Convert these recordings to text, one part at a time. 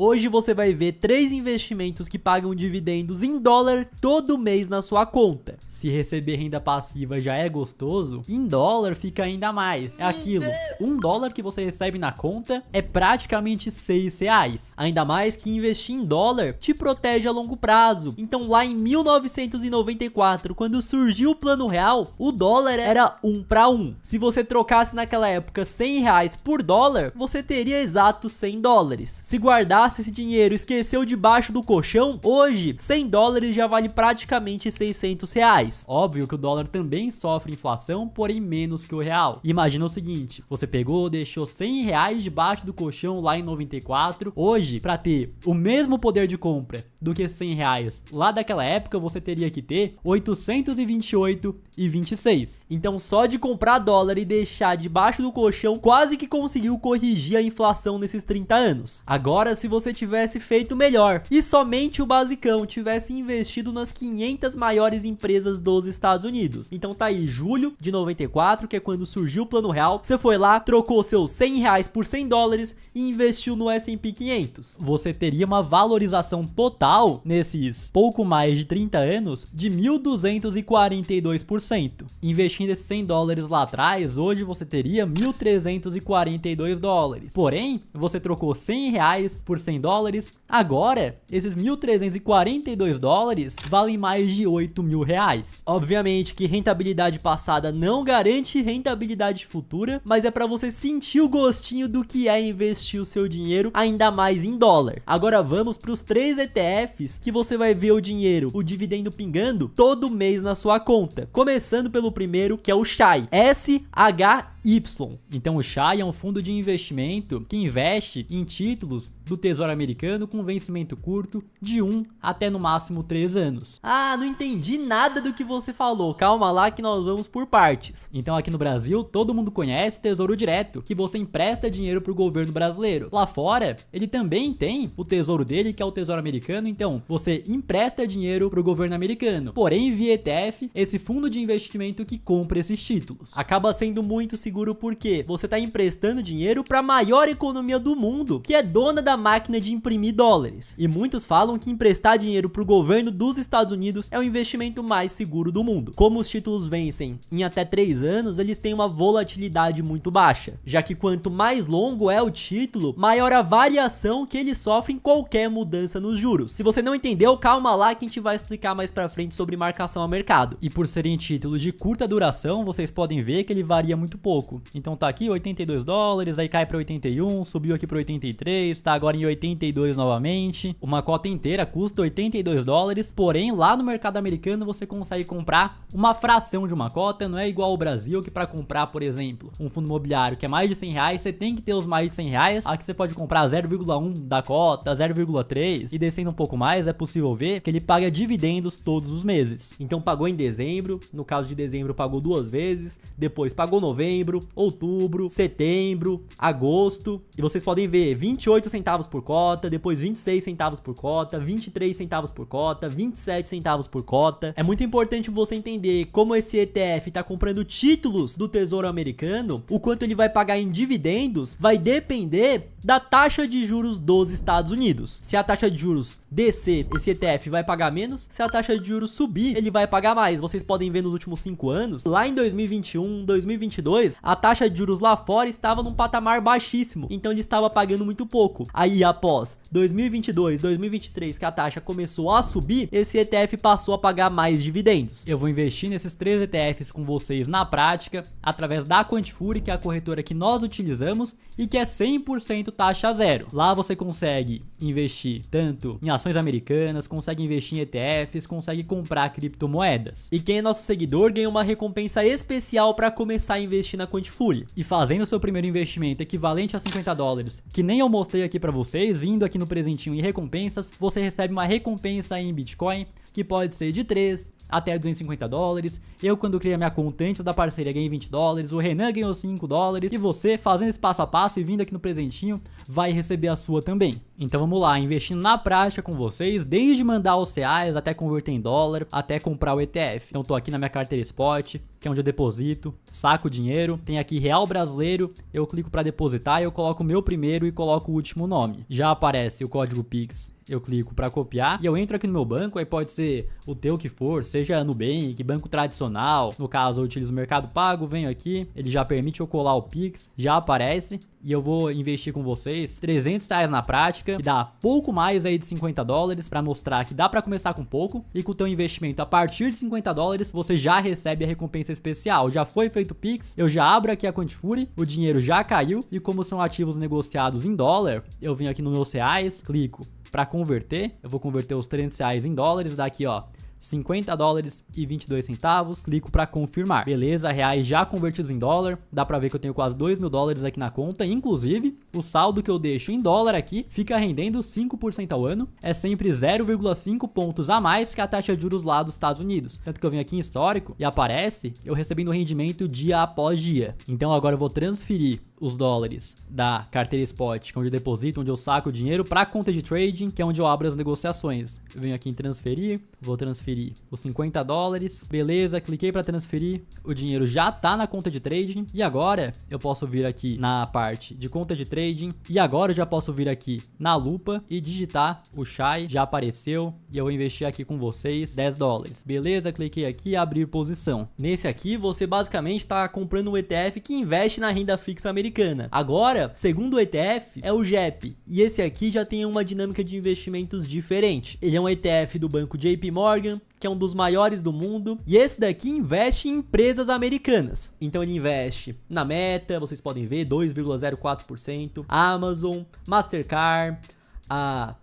Hoje você vai ver 3 investimentos que pagam dividendos em dólar todo mês na sua conta. Se receber renda passiva já é gostoso, em dólar fica ainda mais. É aquilo, $1 que você recebe na conta é praticamente R$6. Ainda mais que investir em dólar te protege a longo prazo. Então lá em 1994, quando surgiu o Plano Real, o dólar era 1 para 1. Se você trocasse naquela época R$100 por dólar, você teria exato $100. Se guardasse esse dinheiro e esqueceu debaixo do colchão, hoje $100 já vale praticamente R$600. Óbvio que o dólar também sofre inflação, porém menos que o real. Imagina o seguinte, você pegou, deixou R$100 debaixo do colchão lá em 94, hoje, para ter o mesmo poder de compra do que R$100 lá daquela época, você teria que ter 828,26. Então só de comprar dólar e deixar debaixo do colchão, quase que conseguiu corrigir a inflação nesses 30 anos. Agora, se você tivesse feito melhor e somente o basicão tivesse investido nas 500 maiores empresas dos Estados Unidos. Então tá aí, julho de 94, que é quando surgiu o Plano Real, você foi lá, trocou seus R$100 por $100 e investiu no S&P 500. Você teria uma valorização total nesses pouco mais de 30 anos de 1.242%. Investindo esses $100 lá atrás, hoje você teria $1.342. Porém, você trocou R$100 por $100, agora esses $1.342 valem mais de R$8.000. Obviamente que rentabilidade passada não garante rentabilidade futura, mas é para você sentir o gostinho do que é investir o seu dinheiro ainda mais em dólar. Agora vamos para os 3 ETFs que você vai ver o dinheiro, o dividendo pingando todo mês na sua conta. Começando pelo primeiro, que é o SHY, SHY. Então o SHY é um fundo de investimento que investe em títulos do Tesouro Americano com vencimento curto de 1 até no máximo 3 anos. Ah, não entendi nada do que você falou. Calma lá que nós vamos por partes. Então aqui no Brasil, todo mundo conhece o Tesouro Direto, que você empresta dinheiro para o governo brasileiro. Lá fora, ele também tem o tesouro dele, que é o Tesouro Americano. Então você empresta dinheiro para o governo americano. Porém, via ETF, esse fundo de investimento que compra esses títulos. Acaba sendo muito seguro porque você está emprestando dinheiro para a maior economia do mundo, que é dona da máquina de imprimir dólares. E muitos falam que emprestar dinheiro para o governo dos Estados Unidos é o investimento mais seguro do mundo. Como os títulos vencem em até 3 anos, eles têm uma volatilidade muito baixa, já que quanto mais longo é o título, maior a variação que ele sofre em qualquer mudança nos juros. Se você não entendeu, calma lá que a gente vai explicar mais pra frente sobre marcação a mercado. E por serem títulos de curta duração, vocês podem ver que ele varia muito pouco. Então tá aqui $82, aí cai para 81, subiu aqui para 83, tá agora em 82 novamente. Uma cota inteira custa $82, porém lá no mercado americano você consegue comprar uma fração de uma cota, não é igual ao Brasil, que para comprar, por exemplo, um fundo imobiliário que é mais de R$100, você tem que ter os mais de R$100. Aqui você pode comprar 0,1 da cota, 0,3 e descendo um pouco mais, é possível ver que ele paga dividendos todos os meses. Então pagou em dezembro, no caso de dezembro pagou 2 vezes, depois pagou novembro, outubro, setembro, agosto, e vocês podem ver 28 centavos por cota, depois 26 centavos por cota, 23 centavos por cota, 27 centavos por cota. É muito importante você entender como esse ETF está comprando títulos do Tesouro Americano, o quanto ele vai pagar em dividendos vai depender da taxa de juros dos Estados Unidos. Se a taxa de juros descer, esse ETF vai pagar menos. Se a taxa de juros subir, ele vai pagar mais. Vocês podem ver nos últimos 5 anos, lá em 2021, 2022, a taxa de juros lá fora estava num patamar baixíssimo, então ele estava pagando muito pouco. Aí após 2022, 2023, que a taxa começou a subir, esse ETF passou a pagar mais dividendos. Eu vou investir nesses 3 ETFs com vocês na prática, através da Quantifury, que é a corretora que nós utilizamos e que é 100% taxa zero. Lá você consegue investir tanto em ações americanas, consegue investir em ETFs, consegue comprar criptomoedas. E quem é nosso seguidor ganha uma recompensa especial para começar a investir na Quantifury. E fazendo o seu primeiro investimento equivalente a $50, que nem eu mostrei aqui para vocês, vindo aqui no presentinho em recompensas, você recebe uma recompensa em Bitcoin que pode ser de 3 até 250 dólares. Eu, quando criei a minha conta antes da parceria, ganhei 20 dólares. O Renan ganhou 5 dólares. E você, fazendo esse passo a passo e vindo aqui no presentinho, vai receber a sua também. Então vamos lá, investindo na prática com vocês, desde mandar os reais até converter em dólar, até comprar o ETF. Então tô aqui na minha carteira Spot, que é onde eu deposito, saco o dinheiro. Tem aqui Real Brasileiro, eu clico para depositar, eu coloco o meu primeiro e coloco o último nome. Já aparece o código Pix. Eu clico para copiar e eu entro aqui no meu banco, aí pode ser o teu que for, seja Nubank, banco tradicional. No caso, eu utilizo o Mercado Pago, venho aqui, ele já permite eu colar o Pix, já aparece. E eu vou investir com vocês 300 reais na prática, que dá pouco mais aí de 50 dólares, para mostrar que dá para começar com pouco. E com o teu investimento a partir de 50 dólares, você já recebe a recompensa especial. Já foi feito o Pix, eu já abro aqui a Quantifury, o dinheiro já caiu. E como são ativos negociados em dólar, eu venho aqui nos meus reais, clico para converter, eu vou converter os 300 reais em dólares, daqui ó, 50 dólares e 22 centavos, clico para confirmar. Beleza, reais já convertidos em dólar, dá para ver que eu tenho quase 2 mil dólares aqui na conta, inclusive o saldo que eu deixo em dólar aqui fica rendendo 5% ao ano, é sempre 0,5 pontos a mais que a taxa de juros lá dos Estados Unidos. Tanto que eu venho aqui em histórico e aparece eu recebendo rendimento dia após dia. Então agora eu vou transferir os dólares da carteira Spot, que é onde eu deposito, onde eu saco o dinheiro, para a conta de trading, que é onde eu abro as negociações. Eu venho aqui em transferir, vou transferir os 50 dólares, beleza, cliquei para transferir, o dinheiro já tá na conta de trading, e agora eu posso vir aqui na parte de conta de trading, e agora eu já posso vir aqui na lupa e digitar o Shai, já apareceu, e eu vou investir aqui com vocês 10 dólares. Beleza, cliquei aqui, abrir posição. Nesse aqui, você basicamente tá comprando um ETF que investe na renda fixa americana. Agora, segundo o ETF, é o JEP. E esse aqui já tem uma dinâmica de investimentos diferente. Ele é um ETF do banco JP Morgan, que é um dos maiores do mundo. E esse daqui investe em empresas americanas. Então ele investe na Meta, vocês podem ver, 2,04%. Amazon, Mastercard, a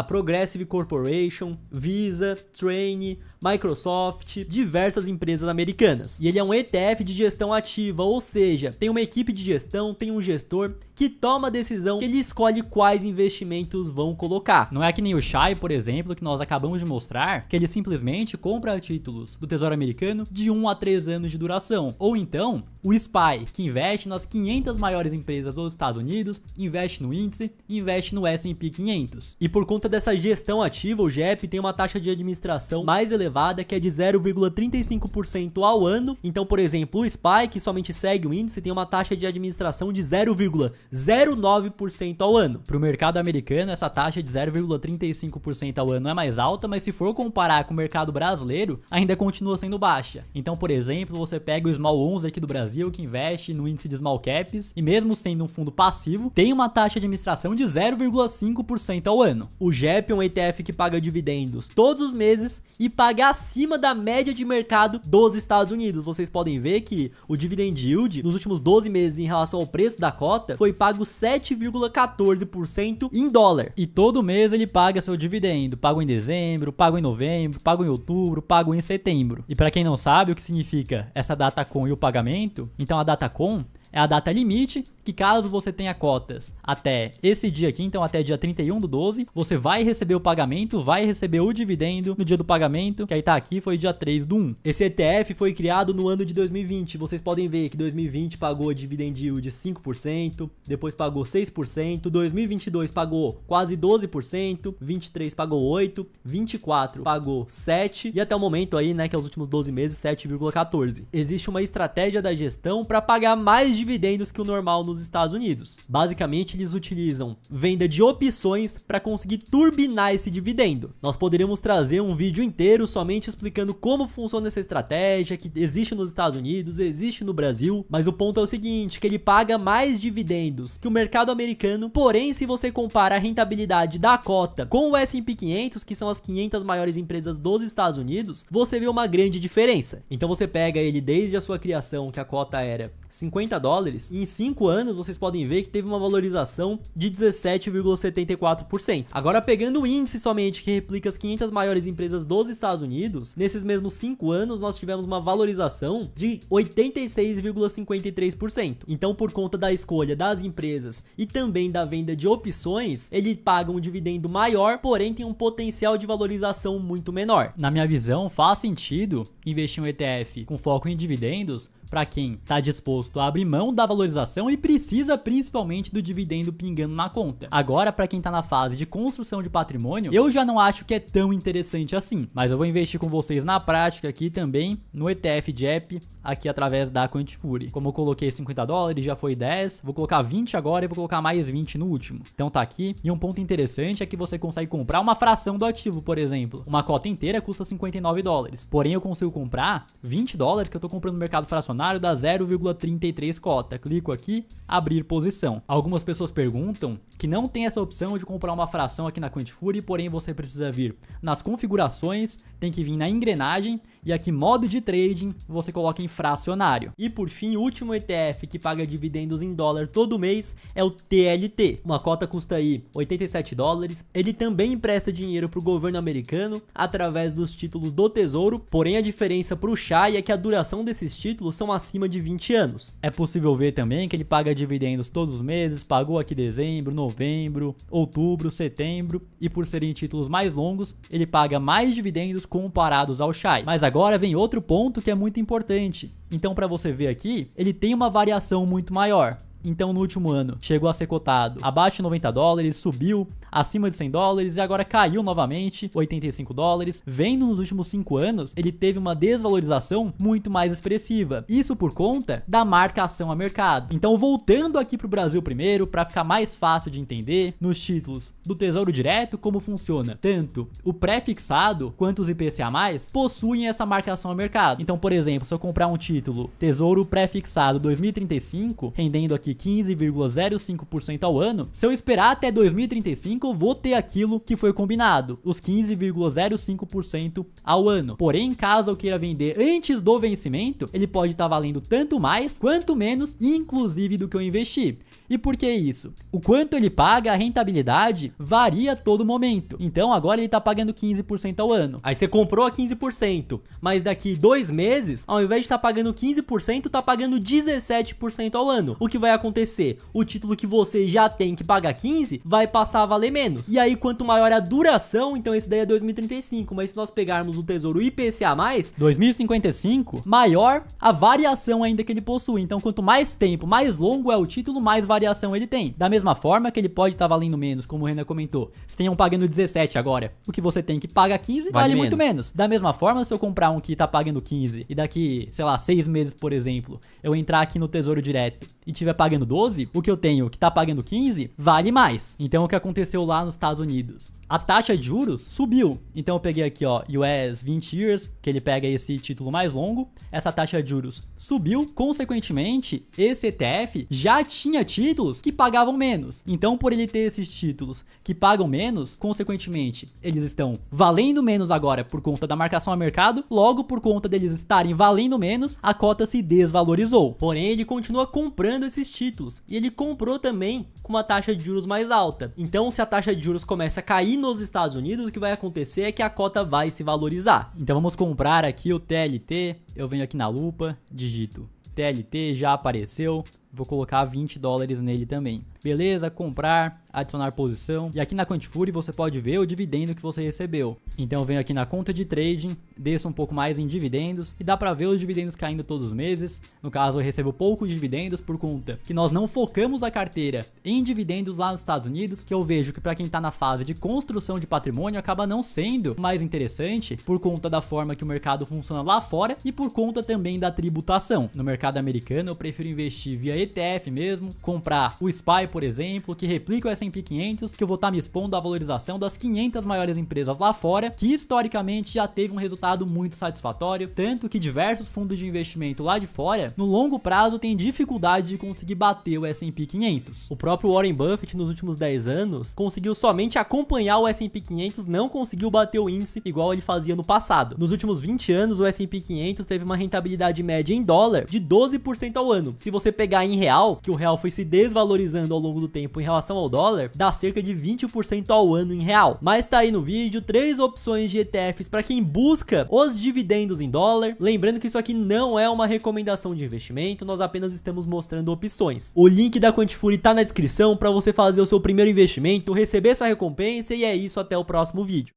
Progressive Corporation, Visa, Train, Microsoft, diversas empresas americanas. E ele é um ETF de gestão ativa, ou seja, tem uma equipe de gestão, tem um gestor que toma a decisão, que ele escolhe quais investimentos vão colocar. Não é que nem o Shai, por exemplo, que nós acabamos de mostrar, que ele simplesmente compra títulos do Tesouro Americano de 1 a 3 anos de duração. Ou então, o SPY, que investe nas 500 maiores empresas dos Estados Unidos, investe no índice, investe no S&P 500. E por conta dessa gestão ativa, o JEP tem uma taxa de administração mais elevada, que é de 0,35% ao ano. Então, por exemplo, o SPY, que somente segue o índice, tem uma taxa de administração de 0,09% ao ano. Para o mercado americano, essa taxa de 0,35% ao ano é mais alta, mas se for comparar com o mercado brasileiro, ainda continua sendo baixa. Então, por exemplo, você pega o Small 11 aqui do Brasil, que investe no índice de Small Caps, e mesmo sendo um fundo passivo, tem uma taxa de administração de 0,5% ao ano. O JEP é um ETF que paga dividendos todos os meses e paga acima da média de mercado dos Estados Unidos. Vocês podem ver que o dividend yield nos últimos 12 meses em relação ao preço da cota foi pago 7,14% em dólar. E todo mês ele paga seu dividendo. Pago em dezembro, pago em novembro, pago em outubro, pago em setembro. E para quem não sabe o que significa essa DataCon e o pagamento, então a DataCon é a data limite, que caso você tenha cotas até esse dia aqui, então até dia 31/12, você vai receber o pagamento, vai receber o dividendo no dia do pagamento, que aí tá aqui, foi dia 3/1. Esse ETF foi criado no ano de 2020, vocês podem ver que 2020 pagou dividend yield de 5%, depois pagou 6%, 2022 pagou quase 12%, 23 pagou 8%, 24 pagou 7% e até o momento aí, né, que é os últimos 12 meses, 7,14%. Existe uma estratégia da gestão para pagar mais dividendos que o normal nos Estados Unidos. Basicamente, eles utilizam venda de opções para conseguir turbinar esse dividendo. Nós poderíamos trazer um vídeo inteiro somente explicando como funciona essa estratégia, que existe nos Estados Unidos, existe no Brasil, mas o ponto é o seguinte, que ele paga mais dividendos que o mercado americano, porém, se você compara a rentabilidade da cota com o S&P 500, que são as 500 maiores empresas dos Estados Unidos, você vê uma grande diferença. Então você pega ele desde a sua criação, que a cota era 50 dólares, dólares. E em 5 anos vocês podem ver que teve uma valorização de 17,74%. Agora pegando o índice somente que replica as 500 maiores empresas dos Estados Unidos, nesses mesmos 5 anos nós tivemos uma valorização de 86,53%. Então, por conta da escolha das empresas e também da venda de opções, ele paga um dividendo maior, porém tem um potencial de valorização muito menor. Na minha visão, faz sentido investir em um ETF com foco em dividendos para quem está disposto a abrir mão da valorização e precisa principalmente do dividendo pingando na conta. Agora, para quem está na fase de construção de patrimônio, eu já não acho que é tão interessante assim, mas eu vou investir com vocês na prática aqui também no ETF JEP, aqui através da Quantifury. Como eu coloquei 50 dólares, já foi 10, vou colocar 20 agora e vou colocar mais 20 no último. Então tá aqui, e um ponto interessante é que você consegue comprar uma fração do ativo, por exemplo. Uma cota inteira custa 59 dólares, porém eu consigo comprar 20 dólares que eu tô comprando no mercado fracionário da 0,33 cota. Clico aqui, abrir posição. Algumas pessoas perguntam que não tem essa opção de comprar uma fração aqui na Quantifury, porém você precisa vir nas configurações, tem que vir na engrenagem e aqui modo de trading você coloca em fracionário. E por fim, o último ETF que paga dividendos em dólar todo mês é o TLT. Uma cota custa aí 87 dólares. Ele também empresta dinheiro para o governo americano através dos títulos do Tesouro, porém a diferença para o Shai é que a duração desses títulos são acima de 20 anos. É possível ver também que ele paga dividendos todos os meses, pagou aqui dezembro, novembro, outubro, setembro, e por serem títulos mais longos, ele paga mais dividendos comparados ao Shai. Mas agora vem outro ponto que é muito importante. Então, para você ver aqui, ele tem uma variação muito maior. Então, no último ano, chegou a ser cotado abaixo de 90 dólares, subiu acima de 100 dólares e agora caiu novamente, 85 dólares. Vendo nos últimos 5 anos, ele teve uma desvalorização muito mais expressiva. Isso por conta da marcação a mercado. Então, voltando aqui para o Brasil primeiro, para ficar mais fácil de entender, nos títulos do Tesouro Direto, como funciona. Tanto o pré-fixado quanto os IPCA+, possuem essa marcação a mercado. Então, por exemplo, se eu comprar um título Tesouro Pré-fixado 2035, rendendo aqui 15,05% ao ano, se eu esperar até 2035, eu vou ter aquilo que foi combinado, os 15,05% ao ano. Porém, caso eu queira vender antes do vencimento, ele pode estar valendo tanto mais quanto menos, inclusive do que eu investi. E por que isso? O quanto ele paga, a rentabilidade varia a todo momento. Então agora ele está pagando 15% ao ano. Aí você comprou a 15%, mas daqui 2 meses, ao invés de estar pagando 15%, está pagando 17% ao ano. O que vai acontecer? O título que você já tem que pagar 15 vai passar a valer menos. E aí quanto maior a duração, então esse daí é 2035, mas se nós pegarmos o Tesouro IPCA+, 2055, maior a variação ainda que ele possui. Então quanto mais tempo, mais longo é o título, mais variação ele tem. Da mesma forma que ele pode estar valendo menos, como o Renan comentou. Se tem um pagando 17 agora, o que você tem que paga 15, vale muito menos. Da mesma forma, se eu comprar um que tá pagando 15 e daqui, sei lá, 6 meses, por exemplo, eu entrar aqui no Tesouro Direto e tiver pagando 12, o que eu tenho que tá pagando 15, vale mais. Então o que aconteceu lá nos Estados Unidos? A taxa de juros subiu. Então eu peguei aqui, ó, US 20 Years, que ele pega esse título mais longo. Essa taxa de juros subiu. Consequentemente, esse ETF já tinha títulos que pagavam menos. Então, por ele ter esses títulos que pagam menos, consequentemente, eles estão valendo menos agora por conta da marcação a mercado. Logo, por conta deles estarem valendo menos, a cota se desvalorizou. Porém, ele continua comprando esses títulos. E ele comprou também com uma taxa de juros mais alta. Então, se a taxa de juros começa a cair nos Estados Unidos, o que vai acontecer é que a cota vai se valorizar. Então vamos comprar aqui o TLT, eu venho aqui na lupa, digito TLT, já apareceu, vou colocar 20 dólares nele também. Beleza, comprar, adicionar posição. E aqui na Quantifury você pode ver o dividendo que você recebeu. Então eu venho aqui na conta de trading, desço um pouco mais em dividendos e dá pra ver os dividendos caindo todos os meses. No caso eu recebo poucos dividendos por conta que nós não focamos a carteira em dividendos lá nos Estados Unidos, que eu vejo que para quem tá na fase de construção de patrimônio acaba não sendo mais interessante por conta da forma que o mercado funciona lá fora e por conta também da tributação. No mercado americano eu prefiro investir via ETF mesmo, comprar o SPY, por exemplo, que replica o S&P 500, que eu vou estar me expondo à valorização das 500 maiores empresas lá fora, que historicamente já teve um resultado muito satisfatório, tanto que diversos fundos de investimento lá de fora, no longo prazo, têm dificuldade de conseguir bater o S&P 500. O próprio Warren Buffett, nos últimos 10 anos, conseguiu somente acompanhar o S&P 500, não conseguiu bater o índice igual ele fazia no passado. Nos últimos 20 anos, o S&P 500 teve uma rentabilidade média em dólar de 12% ao ano. Se você pegar em real, que o real foi se desvalorizando ao longo do tempo em relação ao dólar, dá cerca de 20% ao ano em real. Mas tá aí no vídeo 3 opções de ETFs para quem busca os dividendos em dólar. Lembrando que isso aqui não é uma recomendação de investimento, nós apenas estamos mostrando opções. O link da Quantifury tá na descrição para você fazer o seu primeiro investimento, receber sua recompensa, e é isso, até o próximo vídeo.